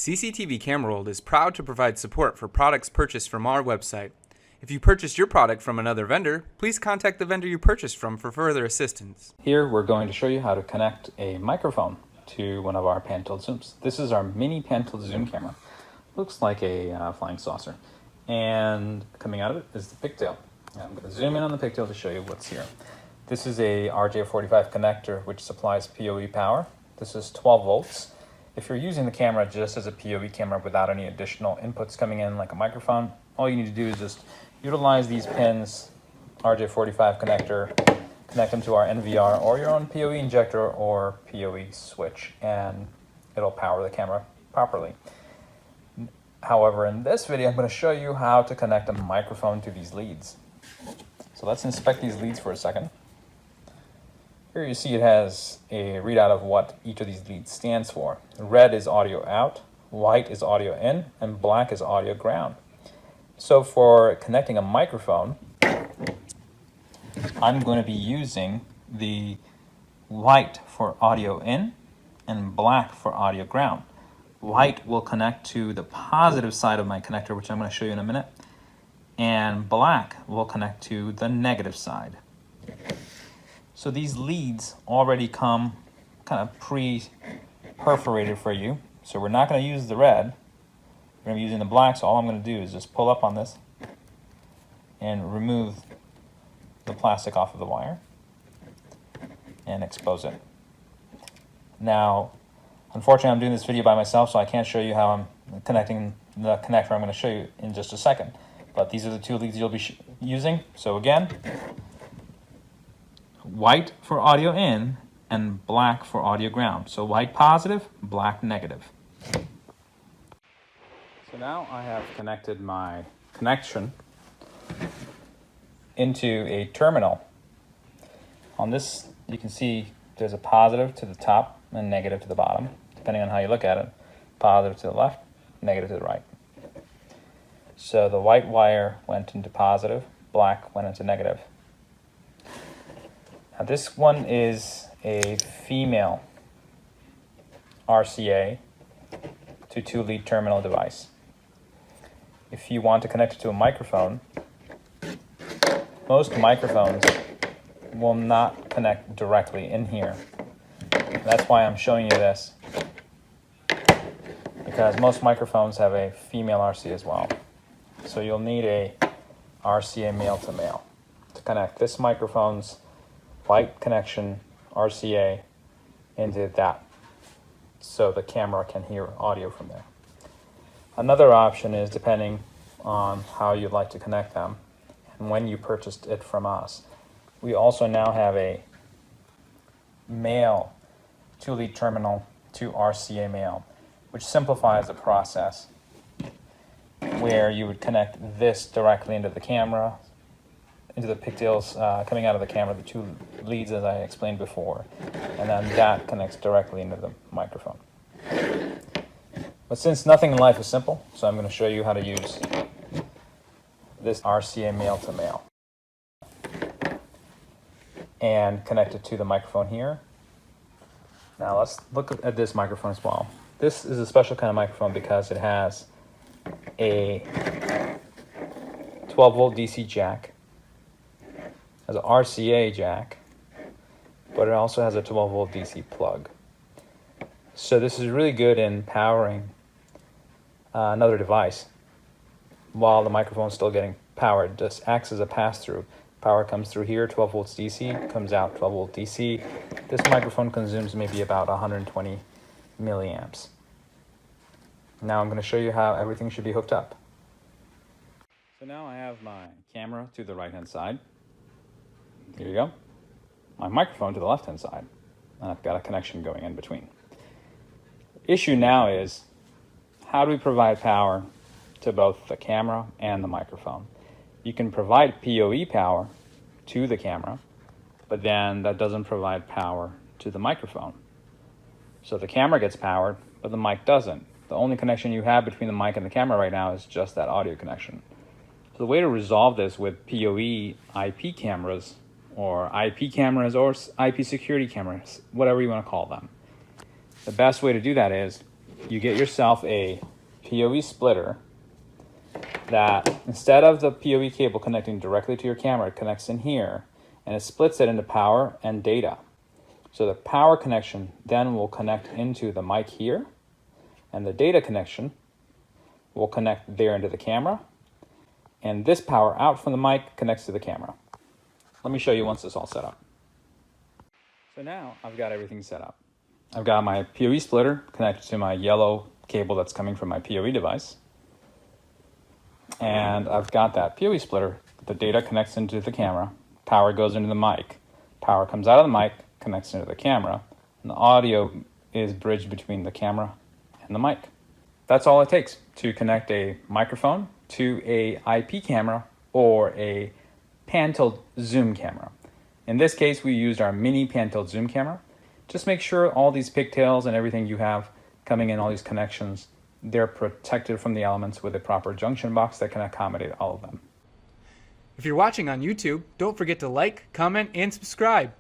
CCTV Camera World is proud to provide support for products purchased from our website. If you purchased your product from another vendor, please contact the vendor you purchased from for further assistance. Here we're going to show you how to connect a microphone to one of our pan-tilt zooms. This is our mini pan-tilt zoom camera. Looks like a flying saucer. And coming out of it is the pigtail. I'm going to zoom in on the pigtail to show you what's here. This is a RJ45 connector which supplies PoE power. This is 12 volts. If you're using the camera just as a PoE camera without any additional inputs coming in like a microphone, all you need to do is just utilize these pins, RJ45 connector, connect them to our NVR or your own PoE injector or PoE switch, and it'll power the camera properly. However, in this video, I'm going to show you how to connect a microphone to these leads. So let's inspect these leads for a second. Here you see it has a readout of what each of these leads stands for. Red is audio out, white is audio in, and black is audio ground. So for connecting a microphone, I'm going to be using the white for audio in and black for audio ground. White will connect to the positive side of my connector, which I'm going to show you in a minute, and black will connect to the negative side. So these leads already come kind of pre-perforated for you. So we're not going to use the red. We're going to be using the black, so all I'm going to do is just pull up on this and remove the plastic off of the wire and expose it. Now, unfortunately, I'm doing this video by myself, so I can't show you how I'm connecting the connector. I'm going to show you in just a second. But these are the two leads you'll be using. So again, white for audio in and black for audio ground. So white positive, black negative. So now I have connected my connection into a terminal. On this, you can see there's a positive to the top and negative to the bottom, depending on how you look at it. Positive to the left, negative to the right. So the white wire went into positive, black went into negative. Now this one is a female RCA to 2-lead terminal device. If you want to connect it to a microphone, most microphones will not connect directly in here. That's why I'm showing you this, because most microphones have a female RCA as well. So you'll need a RCA male to male to connect this microphone's white connection RCA into that, so the camera can hear audio from there. Another option is, depending on how you'd like to connect them and when you purchased it from us, we also now have a male 2-lead terminal to RCA male, which simplifies the process, where you would connect this directly into the camera, into the pigtails coming out of the camera, the two leads as I explained before, and then that connects directly into the microphone. But since nothing in life is simple, so I'm going to show you how to use this RCA male to male and connect it to the microphone here. Now let's look at this microphone as well. This is a special kind of microphone because it has a 12-volt DC jack, has an RCA jack, but it also has a 12-volt DC plug. So this is really good in powering another device while the microphone is still getting powered. It just acts as a pass-through. Power comes through here, 12 volts DC, comes out 12 volt DC. This microphone consumes maybe about 120 milliamps. Now I'm going to show you how everything should be hooked up. So now I have my camera to the right-hand side. Here you go. My microphone to the left-hand side. And I've got a connection going in between. The issue now is, how do we provide power to both the camera and the microphone? You can provide PoE power to the camera, but then that doesn't provide power to the microphone. So the camera gets powered, but the mic doesn't. The only connection you have between the mic and the camera right now is just that audio connection. So the way to resolve this with PoE IP cameras, or IP security cameras, whatever you want to call them, the best way to do that is you get yourself a PoE splitter that instead of the PoE cable connecting directly to your camera, it connects in here and it splits it into power and data. So the power connection then will connect into the mic here, and the data connection will connect there into the camera, and this power out from the mic connects to the camera. Let me show you once it's all set up. So now I've got everything set up. I've got my PoE splitter connected to my yellow cable that's coming from my PoE device. And I've got that PoE splitter. The data connects into the camera. Power goes into the mic. Power comes out of the mic, connects into the camera. And the audio is bridged between the camera and the mic. That's all it takes to connect a microphone to a IP camera or a pan-tilt zoom camera. In this case, we used our mini pan-tilt zoom camera. Just make sure all these pigtails and everything you have coming in, all these connections, they're protected from the elements with a proper junction box that can accommodate all of them. If you're watching on YouTube, don't forget to like, comment, and subscribe.